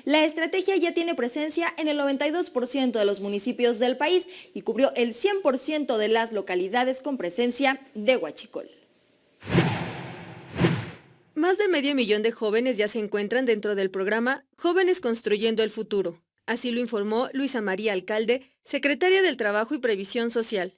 La estrategia ya tiene presencia en el 92% de los municipios del país y cubrió el 100% de las localidades con presencia de huachicol. Más de medio millón de jóvenes ya se encuentran dentro del programa Jóvenes Construyendo el Futuro. Así lo informó Luisa María Alcalde, secretaria del Trabajo y Previsión Social.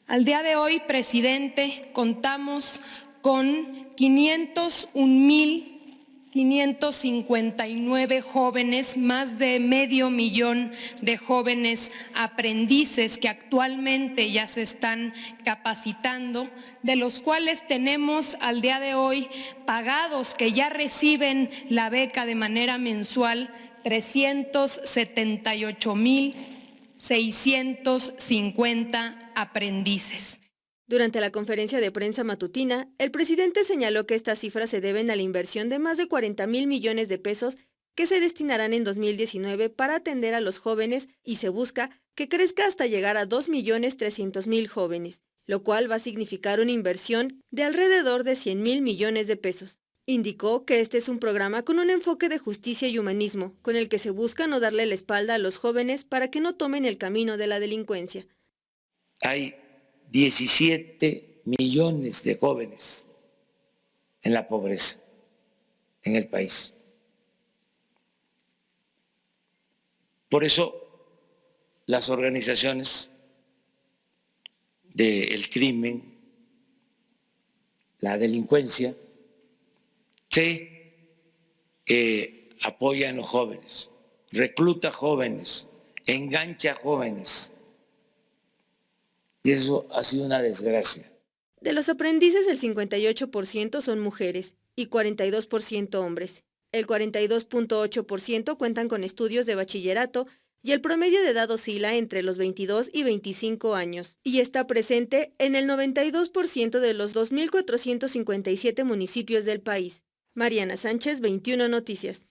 Al día de hoy, presidente, contamos con 501,559 jóvenes, más de medio millón de jóvenes aprendices que actualmente ya se están capacitando, de los cuales tenemos al día de hoy pagados que ya reciben la beca de manera mensual 378,650 aprendices. Durante la conferencia de prensa matutina, el presidente señaló que estas cifras se deben a la inversión de más de 40,000 millones de pesos que se destinarán en 2019 para atender a los jóvenes y se busca que crezca hasta llegar a 2,300,000 jóvenes, lo cual va a significar una inversión de alrededor de 100,000 millones de pesos. Indicó que este es un programa con un enfoque de justicia y humanismo, con el que se busca no darle la espalda a los jóvenes para que no tomen el camino de la delincuencia. Hay 17 millones de jóvenes en la pobreza en el país. Por eso las organizaciones del crimen, la delincuencia, se apoya en los jóvenes, recluta jóvenes, engancha jóvenes. Y eso ha sido una desgracia. De los aprendices, el 58% son mujeres y 42% hombres. El 42,8% cuentan con estudios de bachillerato y el promedio de edad oscila entre los 22 y 25 años y está presente en el 92% de los 2,457 municipios del país. Mariana Sánchez, 21 Noticias.